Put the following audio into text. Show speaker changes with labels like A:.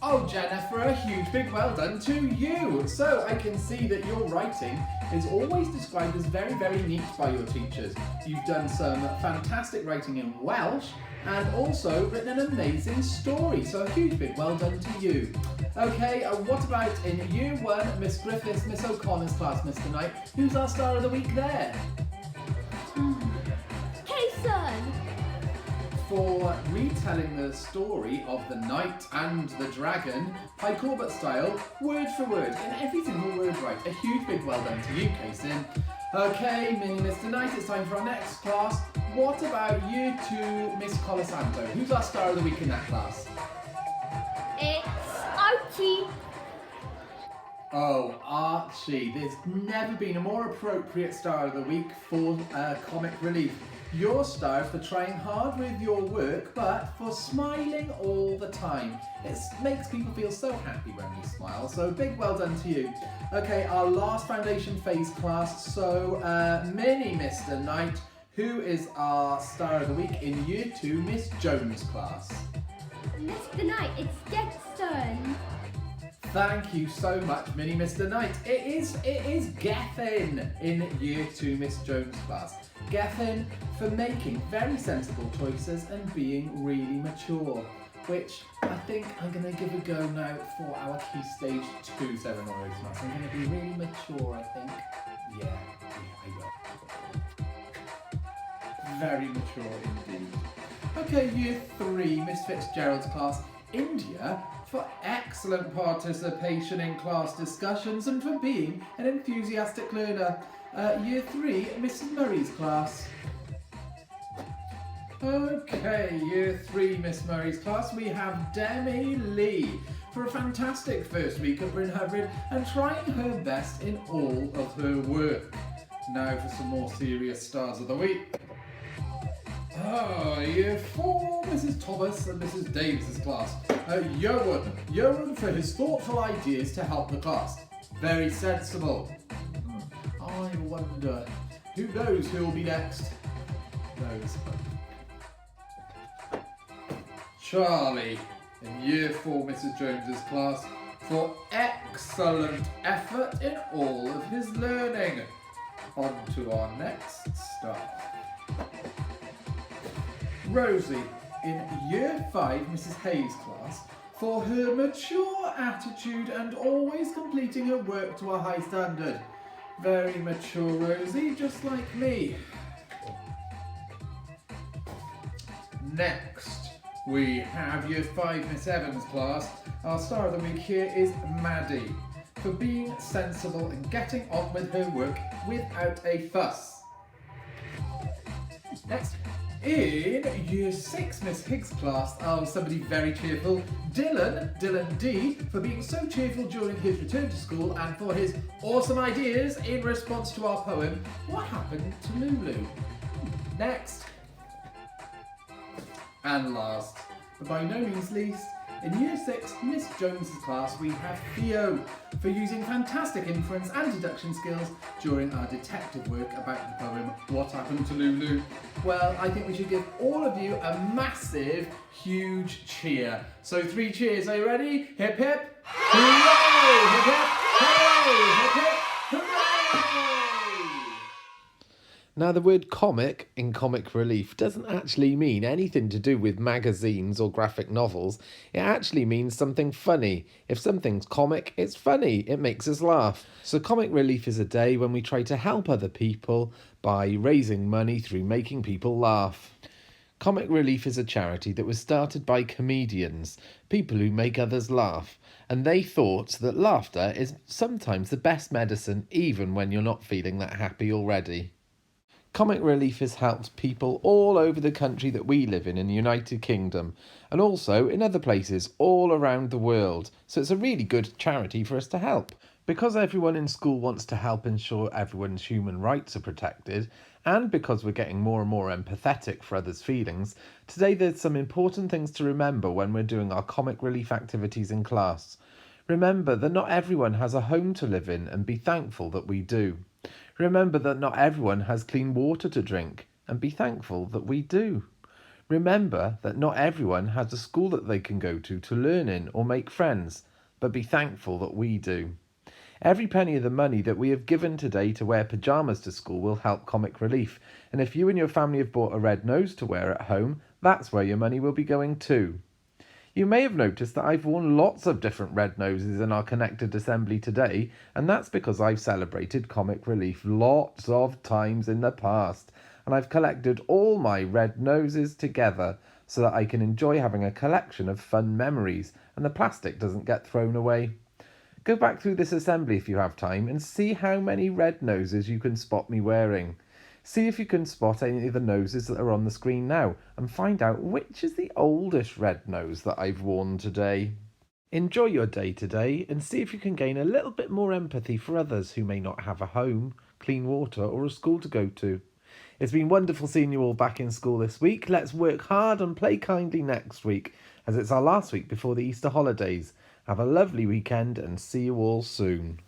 A: Oh, Jennifer, a huge big well done to you. So I can see that your writing is always described as very, very neat by your teachers. You've done some fantastic writing in Welsh and also written an amazing story. So a huge big well done to you. Okay, what about in Year 1, Miss Griffiths, Miss O'Connor's class, Mr. Knight? Who's our star of the week there?
B: Kason!
A: For retelling the story of the knight and the dragon, High Corbett style, word for word, and every single word right. A huge big well done to you, Kason. Okay, Mini Mr. Knight, it's time for our next class. What about Year 2, Miss Colasanto? Who's our star of the week in that class?
B: It's Archie.
A: Oh, Archie, there's never been a more appropriate star of the week for comic relief. Your star for trying hard with your work, but for smiling all the time. It makes people feel so happy when you smile, so big well done to you. Okay, our last foundation phase class, so Mini Mr. Knight, who is our star of the week in Year 2, Miss Jones' class?
B: Mr. Knight, it's Dexton.
A: Thank you so much, Mini Mr. Knight. It is Gethin in Year 2, Miss Jones' class. Gethin for making very sensible choices and being really mature, which I think I'm going to give a go now for our Key Stage 2 ceremonies. I'm going to be really mature, I think. Yeah, I will. Very mature indeed. Okay, Year 3, Miss Fitzgerald's class. India for excellent participation in class discussions and for being an enthusiastic learner. Year 3, Mrs. Murray's class. Okay, Year 3, Miss Murray's class, we have Demi Lee for a fantastic first week at Bryn Hyfryd and trying her best in all of her work. Now for some more serious stars of the week. Year 4, Mrs. Thomas and Mrs. Davis's class. Yoan for his thoughtful ideas to help the class. Very sensible. I wonder, who knows who will be next? Knows. Charlie in Year 4, Mrs. Jones's class for excellent effort in all of his learning. On to our next star. Rosie in Year 5, Mrs. Hayes' class, for her mature attitude and always completing her work to a high standard. Very mature Rosie, just like me. Next, we have Year 5, Miss Evans' class. Our star of the week here is Maddie, for being sensible and getting on with her work without a fuss. Next, in Year 6, Miss Higgs' class, somebody very cheerful, Dylan D, for being so cheerful during his return to school and for his awesome ideas in response to our poem, What Happened to Lulu? Next. And last, but by no means least, in Year 6, Miss Jones's class, we have Theo, for using fantastic inference and deduction skills during our detective work about the poem What Happened to Lulu. Well, I think we should give all of you a massive, huge cheer. So 3 cheers, are you ready? Hip hip, hooray! Hip hip, hooray! Hip hip, hooray!
C: Now, the word comic in comic relief doesn't actually mean anything to do with magazines or graphic novels. It actually means something funny. If something's comic, it's funny. It makes us laugh. So comic relief is a day when we try to help other people by raising money through making people laugh. Comic Relief is a charity that was started by comedians, people who make others laugh, and they thought that laughter is sometimes the best medicine even when you're not feeling that happy already. Comic Relief has helped people all over the country that we live in the United Kingdom, and also in other places all around the world, so it's a really good charity for us to help. Because everyone in school wants to help ensure everyone's human rights are protected, and because we're getting more and more empathetic for others' feelings, today there's some important things to remember when we're doing our comic relief activities in class. Remember that not everyone has a home to live in, and be thankful that we do. Remember that not everyone has clean water to drink, and be thankful that we do. Remember that not everyone has a school that they can go to learn in or make friends, but be thankful that we do. Every penny of the money that we have given today to wear pyjamas to school will help Comic Relief, and if you and your family have bought a red nose to wear at home, that's where your money will be going too. You may have noticed that I've worn lots of different red noses in our connected assembly today, and that's because I've celebrated Comic Relief lots of times in the past, and I've collected all my red noses together so that I can enjoy having a collection of fun memories and the plastic doesn't get thrown away. Go back through this assembly if you have time and see how many red noses you can spot me wearing. See if you can spot any of the noses that are on the screen now and find out which is the oldest red nose that I've worn today. Enjoy your day today and see if you can gain a little bit more empathy for others who may not have a home, clean water or a school to go to. It's been wonderful seeing you all back in school this week. Let's work hard and play kindly next week as it's our last week before the Easter holidays. Have a lovely weekend and see you all soon.